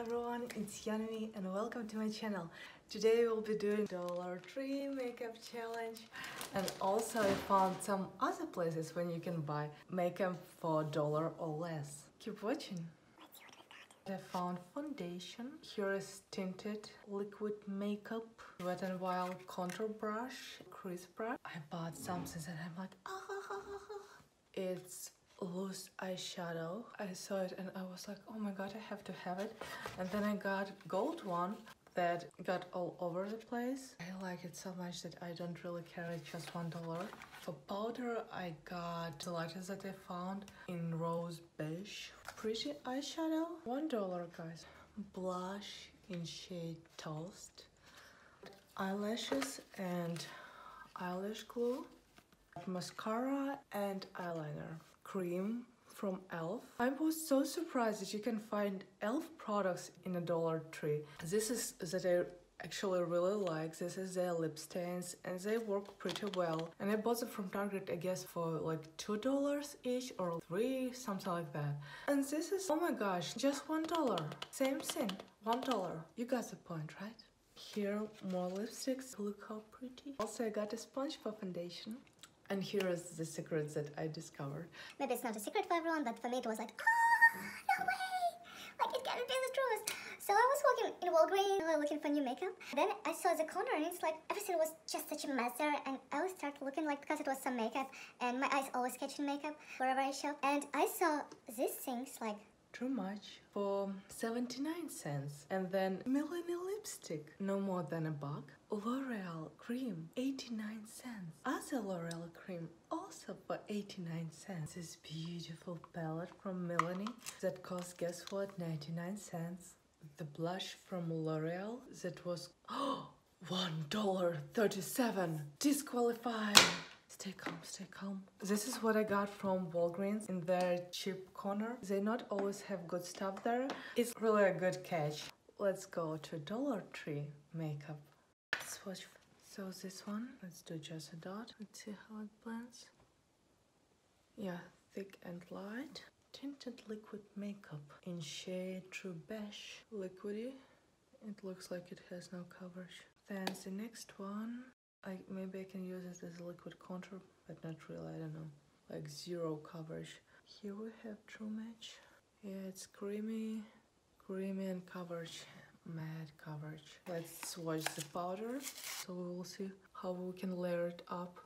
everyone, it's Yanami and welcome to my channel. Today we'll be doing Dollar Tree makeup challenge, and also I found some other places when you can buy makeup for $1 or less. Keep watching. I found foundation. Here is tinted liquid makeup, Wet n Wild contour brush, crease brush. I bought something that I'm like, it's loose eyeshadow. I saw it and I was like, oh my god, I have to have it. And then I got gold one that got all over the place. I like it so much that I don't really care, it's just $1. For powder, I got the latest that I found in rose beige. Pretty eyeshadow, $1 guys. Blush in shade Toast. Eyelashes and eyelash glue. Mascara and eyeliner. Cream from e.l.f. I was so surprised that you can find e.l.f. products in a Dollar Tree. This is that I actually really like. This is their lip stains and they work pretty well. And I bought them from Target, I guess, for like $2 each or $3, something like that. And this is, oh my gosh, just $1. Same thing, $1. You got the point, right? Here, more lipsticks. Look how pretty. Also, I got a sponge for foundation. And here is the secret that I discovered. Maybe it's not a secret for everyone, but for me it was like, oh, no way! Like, it can't be the truth. So I was walking in Walgreens looking for new makeup. Then I saw the corner and it's like, everything was just such a mess there. And I always started looking like, because it was some makeup. And my eyes always catching makeup wherever I shop. And I saw these things like, too much for 79 cents. And then Millennial lipstick, no more than $1. L'Oreal cream, 89 cents. Other L'Oreal cream, also for 89 cents. This beautiful palette from Melanie that cost, guess what, 99 cents. The blush from L'Oreal that was $1.37. Disqualified. Stay calm, stay calm. This is what I got from Walgreens in their cheap corner. They not always have good stuff there. It's really a good catch. Let's go to Dollar Tree makeup. Swatch. So this one, let's do just a dot. Let's see how it blends. Yeah, thick and light. Tinted liquid makeup in shade True Beige. Liquidy. It looks like it has no coverage. Then the next one. Maybe I can use it as a liquid contour, but not really, I don't know. Like zero coverage. Here we have True Match. Yeah, it's creamy and coverage, matte coverage. Let's swatch the powder, so we will see how we can layer it up.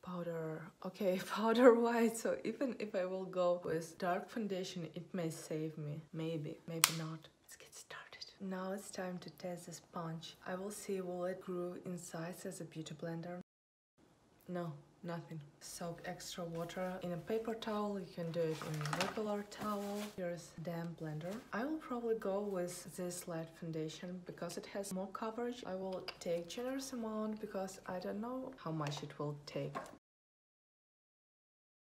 Powder, okay, powder white, so even if I will go with dark foundation, it may save me. Maybe not. Let's get started. Now it's time to test the sponge. I will see will it grow in size as a beauty blender. No, nothing. Soak extra water in a paper towel. You can do it in a regular towel. Here's damp blender. I will probably go with this light foundation because it has more coverage. I will take generous amount because I don't know how much it will take.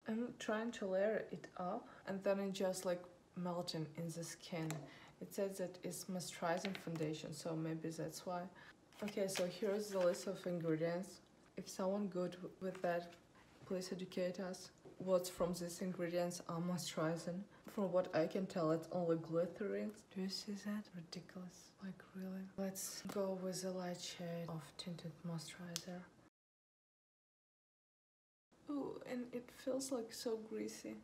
I'm trying to layer it up and then it just like melting in the skin. It says that it's moisturizing foundation, so maybe that's why. Okay, so here's the list of ingredients. If someone good with that, please educate us. What's from these ingredients are moisturizing? From what I can tell, it's only glittering. Do you see that? Ridiculous. Like, really? Let's go with the light shade of tinted moisturizer. Ooh, and it feels like so greasy.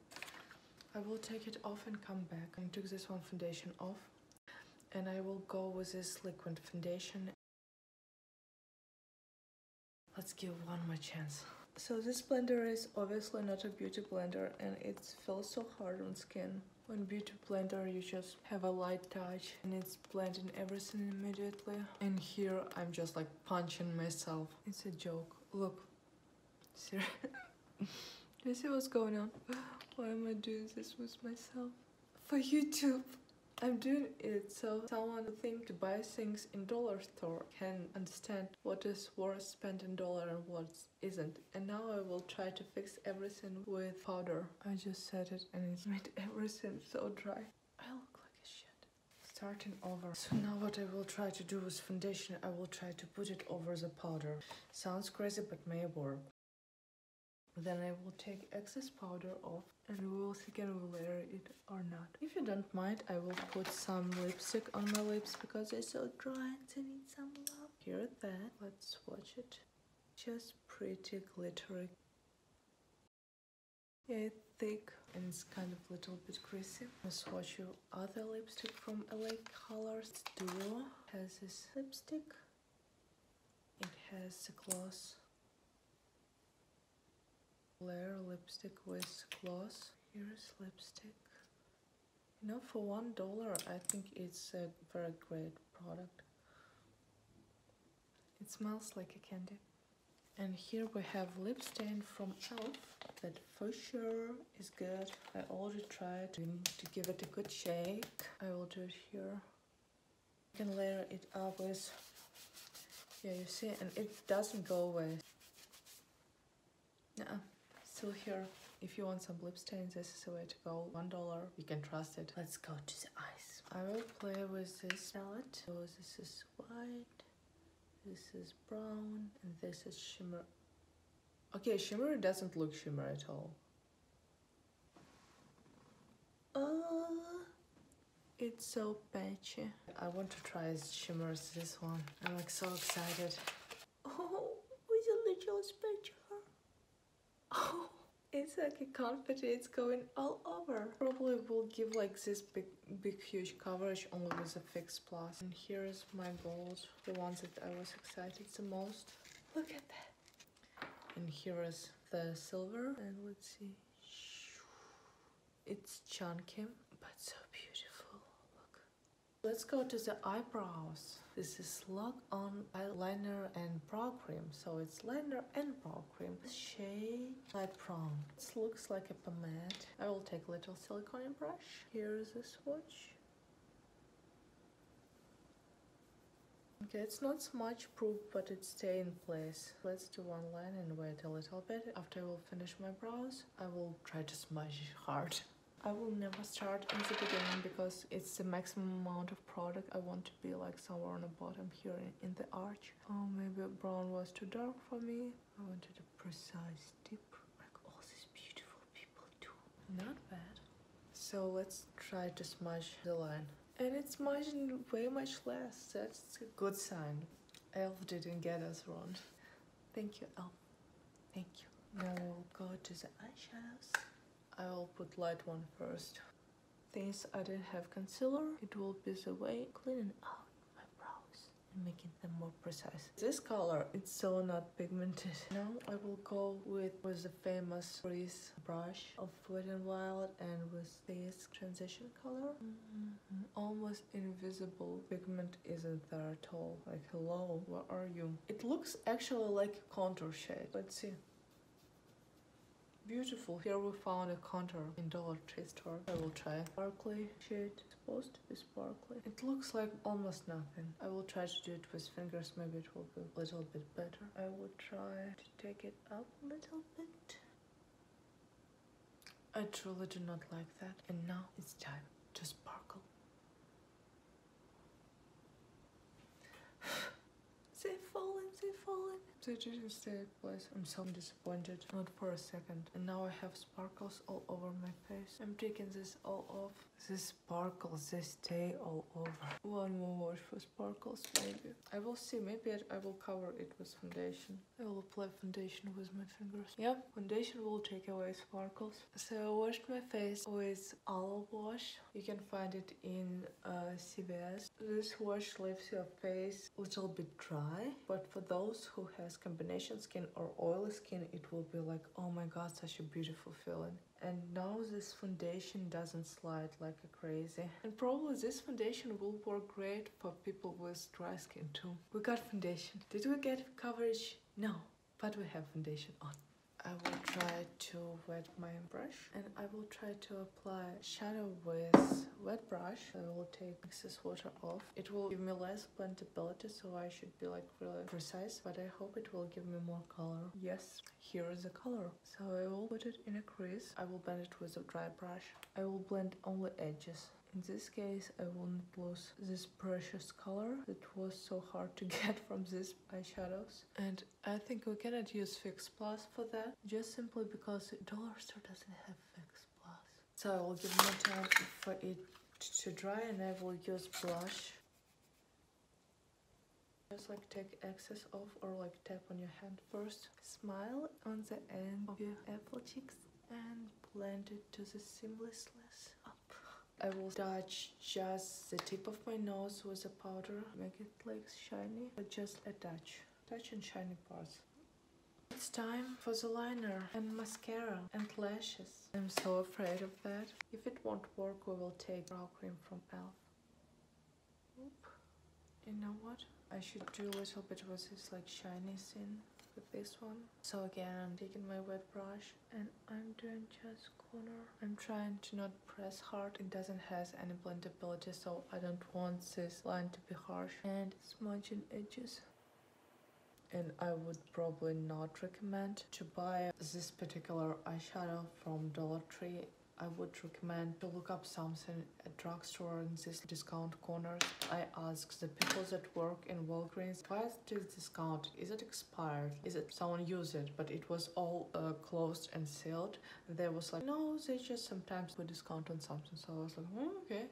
I will take it off and come back. I took this one foundation off and I will go with this liquid foundation. Let's give one more chance. So this blender is obviously not a beauty blender and it feels so hard on skin. When beauty blender you just have a light touch and it's blending everything immediately. And here I'm just like punching myself. It's a joke. Look. Seriously. Do you see what's going on? Why am I doing this with myself? For YouTube! I'm doing it so someone who thinks to buy things in dollar store can understand what is worth spending dollar and what isn't. And now I will try to fix everything with powder. I just set it and it's made everything so dry. I look like a shit. Starting over. So now what I will try to do with foundation, I will try to put it over the powder. Sounds crazy but may work. Then I will take excess powder off and we will see can we layer it or not. If you don't mind, I will put some lipstick on my lips because they're so dry and they need some love. Here that, let's swatch it. Just pretty glittery. Yeah, it's thick and it's kind of a little bit greasy. I'll swatch you other lipstick from LA Colors. It's Duo. It has this lipstick. It has a gloss. Layer lipstick with gloss. Here's lipstick. You know, for $1, I think it's a very great product. It smells like a candy. And here we have lip stain from e.l.f. that for sure is good. I already tried to give it a good shake. I will do it here. You can layer it up with, yeah, you see, and it doesn't go away. Nuh-uh. Still here. If you want some lip stains, this is the way to go. $1, you can trust it. Let's go to the eyes. I will play with this palette. So this is white, this is brown, and this is shimmer. Okay, shimmer doesn't look shimmer at all. It's so patchy. I want to try shimmers, this one. I'm like so excited. Oh, with a little spatula. Oh, it's like a confetti, it's going all over. Probably will give like this big huge coverage only with a fix plus. And here's my gold, the ones that I was excited the most. Look at that. And here is the silver, and let's see. It's chunky, but so beautiful. Look. Let's go to the eyebrows. This is Lock-On eyeliner and brow cream. So it's liner and brow cream. This shade light brown. This looks like a pomade. I will take a little silicone brush. Here's a swatch. Okay, it's not so much proof, but it stays in place. Let's do one line and wait a little bit. After I will finish my brows, I will try to smudge it hard. I will never start in the beginning because it's the maximum amount of product. I want to be like somewhere on the bottom here in the arch. Oh, maybe brown was too dark for me. I wanted a precise tip like all these beautiful people do. Not bad. So let's try to smudge the line. And it's smudging way much less. That's a good sign. e.l.f. didn't get us wrong. Thank you, e.l.f. Thank you. Now we'll go to the eyeshadows. I will put light one first. Since I didn't have concealer, it will be the way cleaning out my brows and making them more precise. This color, it's so not pigmented. Now I will go with the famous crease brush of Wet n Wild and with this transition color. Almost invisible pigment isn't there at all. Like, hello, where are you? It looks actually like a contour shade. Let's see. Beautiful. Here we found a contour in Dollar Tree store. I will try. Sparkly shade. It's supposed to be sparkly. It looks like almost nothing. I will try to do it with fingers. Maybe it will be a little bit better. I will try to take it up a little bit. I truly do not like that. And now it's time to sparkle. They're falling, they're falling. They didn't stay in place. I'm so disappointed. Not for a second. And now I have sparkles all over my face. I'm taking this all off. These sparkles, they stay all over. One more wash for sparkles, maybe. I will see. Maybe I will cover it with foundation. I will apply foundation with my fingers. Yeah, foundation will take away sparkles. So I washed my face with olive wash. You can find it in CVS. This wash leaves your face a little bit dry, but for those who has combination skin or oily skin, it will be like, oh my god, such a beautiful feeling. And now this foundation doesn't slide like a crazy. And probably this foundation will work great for people with dry skin too. We got foundation. Did we get coverage? No, but we have foundation on. I will try to wet my brush and I will try to apply shadow with wet brush. I will take excess water off. It will give me less blendability, so I should be like really precise, but I hope it will give me more color. Yes, here is the color. So I will put it in a crease. I will blend it with a dry brush. I will blend only edges. In this case, I won't lose this precious color that was so hard to get from these eyeshadows. And I think we cannot use Fix Plus for that, just simply because the dollar store doesn't have Fix Plus. So I will give more time for it to dry, and I will use blush. Just like take excess off, or like tap on your hand first. Smile on the end of your apple cheeks and blend it to the seamlessness up. I will touch just the tip of my nose with a powder, make it like shiny, but just a touch and shiny parts. It's time for the liner and mascara and lashes. I'm so afraid of that. If it won't work, we will take brow cream from e.l.f. Oop. You know what? I should do a little bit with this like shiny thing with this one. So again, I'm taking my wet brush and I'm doing just corner. I'm trying to not press hard. It doesn't have any blendability, so I don't want this line to be harsh. And smudging edges. And I would probably not recommend to buy this particular eyeshadow from Dollar Tree. I would recommend to look up something at drugstore in this discount corners. I asked the people that work in Walgreens, why is this discount? Is it expired? Is it someone used it? But it was all closed and sealed. And they was like, no, they just sometimes put discount on something. So I was like, oh, okay.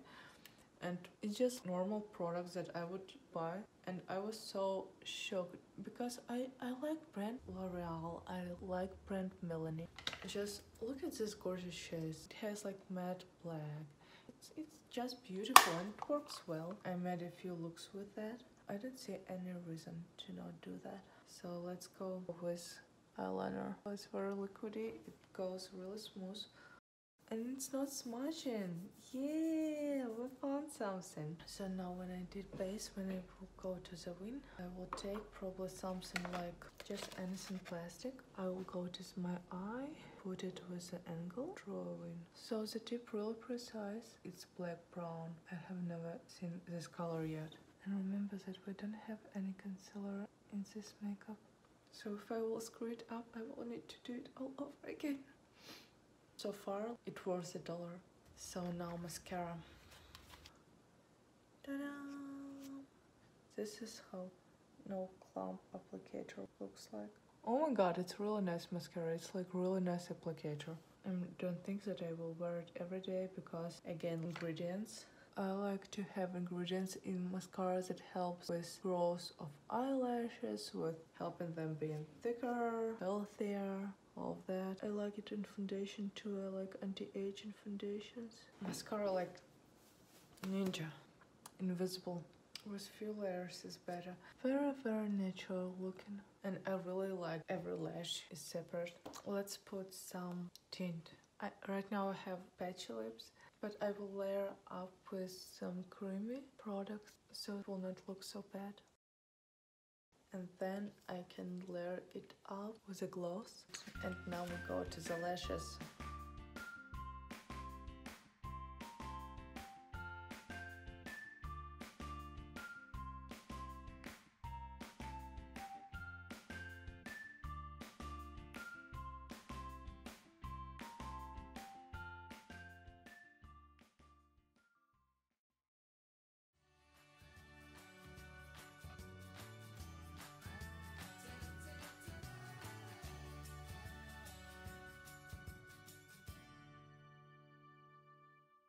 And it's just normal products that I would buy. And I was so shocked because I like brand L'Oreal, I like brand Melanie. Just look at this gorgeous shades. It has like matte black. It's just beautiful and it works well. I made a few looks with that. I don't see any reason to not do that. So let's go with eyeliner. It's very liquidy, it goes really smooth. And it's not smudging. Yeah, we found something. So now when I did base, when I will go to the wing, I will take probably something like just anything plastic. I will go to my eye, put it with an angle, draw a wing. So the tip really precise. It's black brown. I have never seen this color yet. And remember that we don't have any concealer in this makeup. So if I will screw it up, I will need to do it all over again. So far, it worth $1. So now mascara. Ta-da! This is how no clump applicator looks like. Oh my god, it's really nice mascara. It's like really nice applicator. I don't think that I will wear it every day because, again, ingredients. I like to have ingredients in mascara that helps with growth of eyelashes, with helping them being thicker, healthier, all of that. I like it in foundation too. I like anti-aging foundations. Mascara like ninja, invisible. With few layers is better. Very natural looking. And I really like every lash is separate. Let's put some tint. Right now I have patchy lips, but I will layer up with some creamy products so it will not look so bad. And then I can layer it up with a gloss. And now we go to the lashes.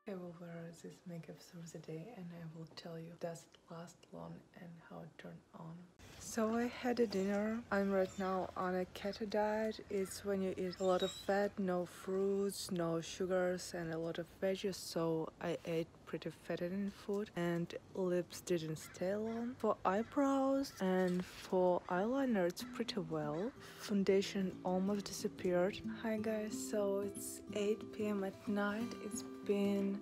I will wear this makeup through the day and I will tell you does it last long and how it turned on. So I had a dinner. I'm right now on a keto diet. It's when you eat a lot of fat, no fruits, no sugars and a lot of veggies. So I ate pretty fattening food and lips didn't stay long. For eyebrows and for eyeliner it's pretty well. Foundation almost disappeared. Hi guys, so it's 8 p.m. at night. It's been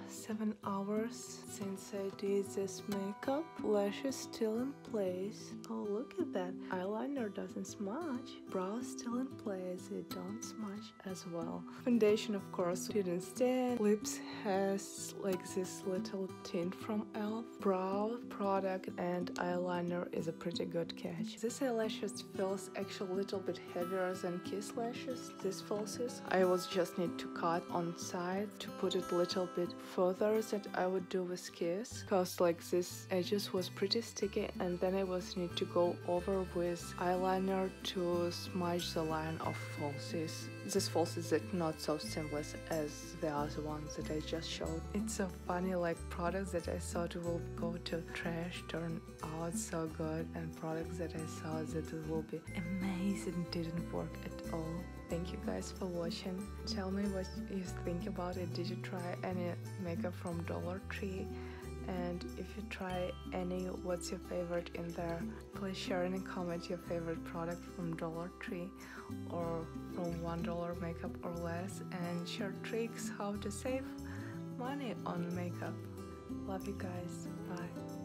7 hours since I did this makeup. Lashes still in place. Oh, look at that. Eyeliner doesn't smudge. Brows still in place. They don't smudge as well. Foundation, of course, didn't stay. Lips has like this little tint from e.l.f. Brow product and eyeliner is a pretty good catch. This eyelashes feels actually a little bit heavier than Kiss lashes. This falsies. I was just need to cut on side to put it a little bit further that I would do with Kiss, because like this edges was pretty sticky, and then I was need to go over with eyeliner to smudge the line of falsies. This falsies is not so seamless as the other ones that I just showed. It's so funny, like products that I thought will go to trash turn out so good, and products that I thought that will be amazing didn't work at all. Thank you guys for watching. Tell me what you think about it. Did you try any makeup from Dollar Tree? And if you try any, what's your favorite in there? Please share in a comment your favorite product from Dollar Tree or from $1 makeup or less, and share tricks how to save money on makeup. Love you guys. Bye.